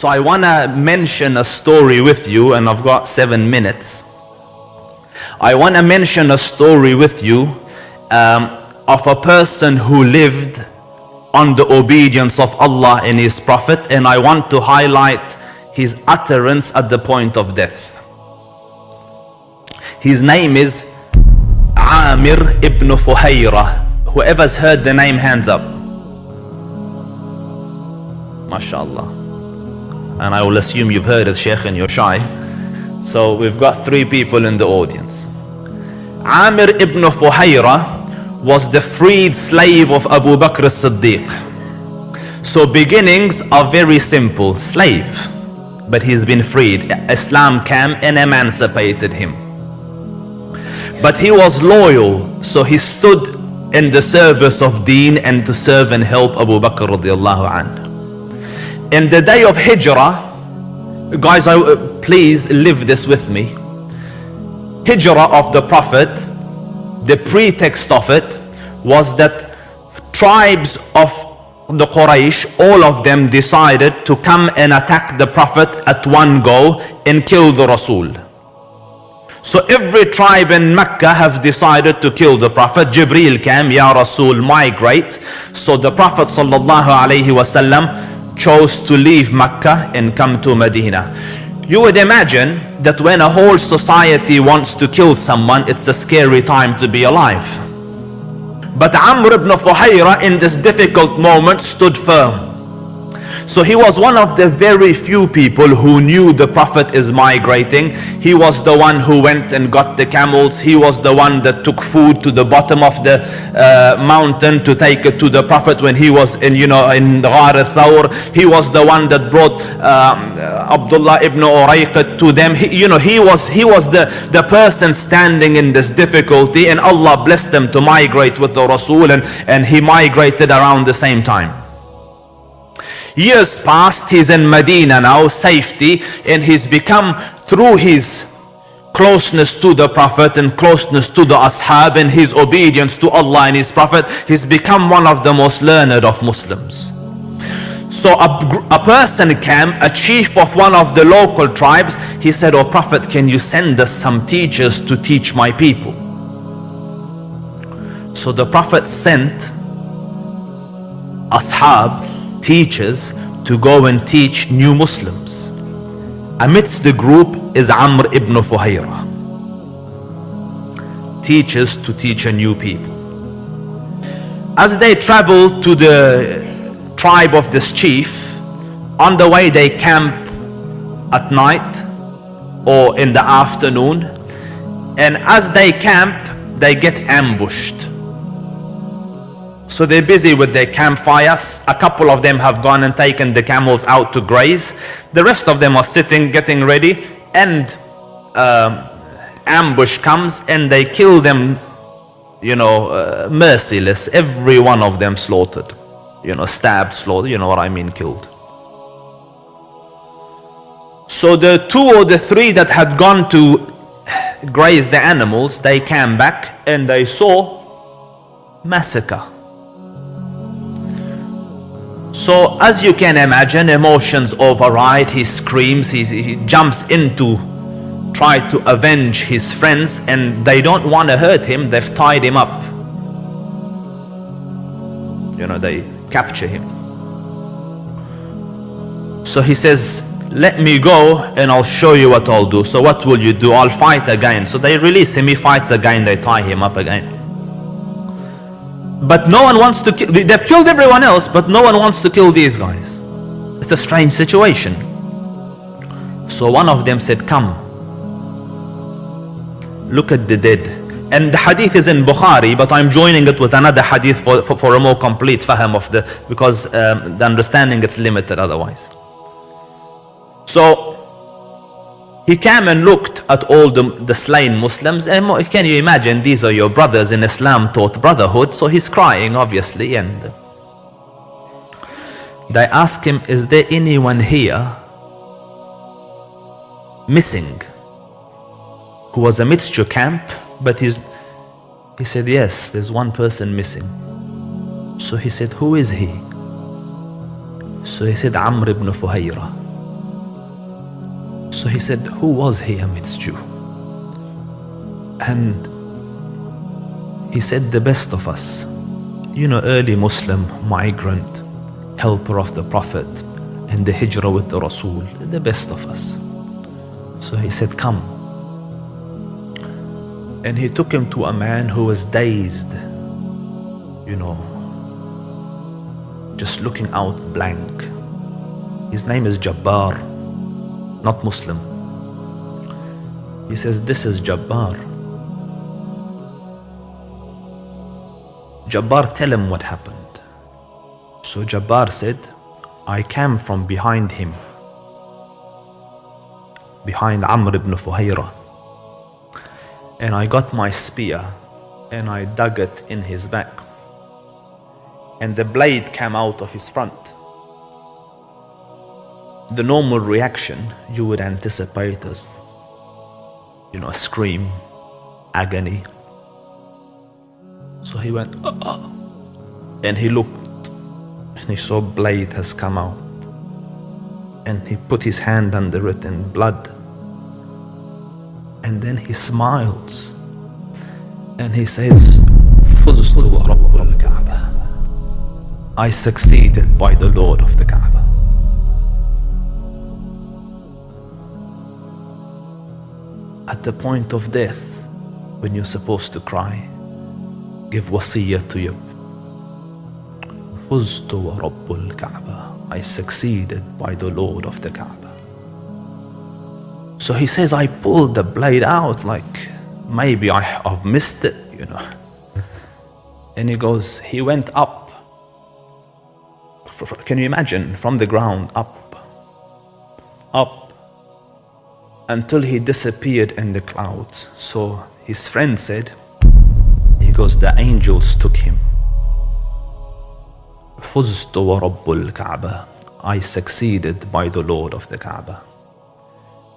So I want to mention a story with you, and I've got 7 minutes. I want to mention a story with you of a person who lived on the obedience of Allah and His Prophet, and I want to highlight his utterance at the point of death. His name is Amir ibn Fuhayra. Whoever's heard the name, hands up. MashaAllah. And I will assume you've heard it, Sheikh, and you're shy. So we've got 3 people in the audience. Amir ibn Fuhayra was the freed slave of Abu Bakr as-Siddiq. So beginnings are very simple. Slave, but he's been freed. Islam came and emancipated him. But he was loyal, so he stood in the service of Deen and to serve and help Abu Bakr radiallahu anhu. In the day of Hijrah, guys, please live this with me. Hijrah of the Prophet, the pretext of it was that tribes of the Quraysh, all of them decided to come and attack the Prophet at one go and kill the Rasul. So every tribe in Makkah have decided to kill the Prophet. Jibreel came, Ya Rasul, migrate. So the Prophet sallallahu alaihi wasallam chose to leave Makkah and come to Medina. You would imagine that when a whole society wants to kill someone, it's a scary time to be alive. But Amr ibn Fuhayra in this difficult moment stood firm. So he was one of the very few people who knew the Prophet is migrating. He was the one who went and got the camels. He was the one that took food to the bottom of the mountain to take it to the Prophet when he was in Ghar al-Thawr. He was the one that brought Abdullah ibn Urayqat to them. He was the person standing in this difficulty, and Allah blessed them to migrate with the Rasul, and he migrated around the same time. Years passed, he's in Medina now, safety, and he's become, through his closeness to the Prophet and closeness to the Ashab and his obedience to Allah and His Prophet, he's become one of the most learned of Muslims. So a person came, a chief of one of the local tribes. He said, "Oh Prophet, can you send us some teachers to teach my people?" So the Prophet sent Ashab, teachers, to go and teach new Muslims. Amidst the group is Amr ibn Fuhayra. Teachers to teach a new people. As they travel to the tribe of this chief, on the way they camp at night or in the afternoon, and as they camp they get ambushed. So they're busy with their campfires. A couple of them have gone and taken the camels out to graze. The rest of them are sitting, getting ready, and ambush comes and they kill them, merciless. Every one of them slaughtered, stabbed, slaughtered, you know what I mean, killed. So the 2 or the 3 that had gone to graze the animals, they came back and they saw massacre. So as you can imagine, emotions override. He screams, he jumps in to try to avenge his friends, and they don't want to hurt him. They've tied him up. They capture him. So he says, "Let me go and I'll show you what I'll do." So what will you do? "I'll fight again." So they release him, he fights again, they tie him up again. But no one wants to kill. They've killed everyone else, but no one wants to kill these guys. It's a strange situation. So one of them said, "Come, look at the dead." And the hadith is in Bukhari, but I'm joining it with another hadith for a more complete faham of because the understanding gets limited otherwise. So he came and looked at all the slain Muslims, and can you imagine, these are your brothers in Islam taught brotherhood. So he's crying obviously, and they ask him, "Is there anyone here missing who was amidst your camp?" But he said, "Yes, there's one person missing." So he said, "Who is he?" So he said, "Amr ibn Fuhayra." So he said, who was he amidst you? And he said, the best of us. You know, early Muslim, migrant, helper of the Prophet, in the Hijrah with the Rasul, the best of us. So he said, come. And he took him to a man who was dazed, you know, just looking out blank. His name is Jabbar, not Muslim. He says, this is Jabbar. Jabbar, tell him what happened. So Jabbar said, I came from behind him, behind Amir ibn Fuhayra, and I got my spear and I dug it in his back, and the blade came out of his front. The normal reaction you would anticipate is, you know, a scream, agony. So he went, and he looked, and he saw blade has come out, and he put his hand under it in blood, and then he smiles, and he says, فُزْتُ وَرَبُّ الْكَعْبَةِ, I succeeded by the Lord of the Kaaba. At the point of death, when you're supposed to cry, give wasiyah to you. فُزْتُ وَرَبُّ الْكَعْبَةِ, I succeeded by the Lord of the Kaaba. So he says, I pulled the blade out like maybe I've missed it, you know. And he goes, he went up. Can you imagine? From the ground, up, until he disappeared in the clouds. So his friend said, he goes, the angels took him. فُزْتُ وَرَبُّ الْكَعْبَةِ, I succeeded by the Lord of the Kaaba.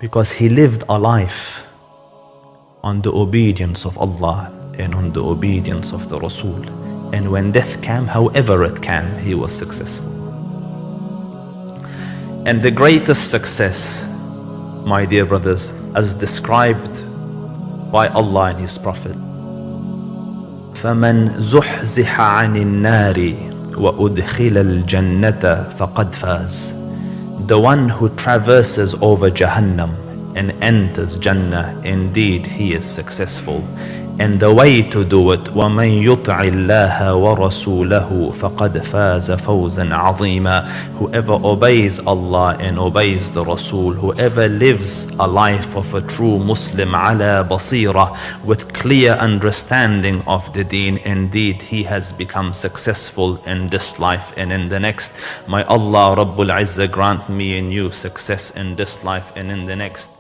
Because he lived a life on the obedience of Allah and on the obedience of the Rasul. And when death came, however it came, he was successful. And the greatest success, my dear brothers, as described by Allah and His Prophet, فَمَنْ زُحْزِحَ عَنِ النَّارِ وَأُدْخِلَ الْجَنَّةَ فَقَدْ فَازَ, the one who traverses over Jahannam and enters Jannah, indeed he is successful. And the way to do it, وَمَنْ يُطْعِ اللَّهَ وَرَسُولَهُ فَقَدْ فَازَ فَوْزًا عَظِيمًا, whoever obeys Allah and obeys the Rasul, whoever lives a life of a true Muslim ala basira, with clear understanding of the deen, indeed he has become successful in this life and in the next. May Allah Rabbul Izzah grant me and you success in this life and in the next.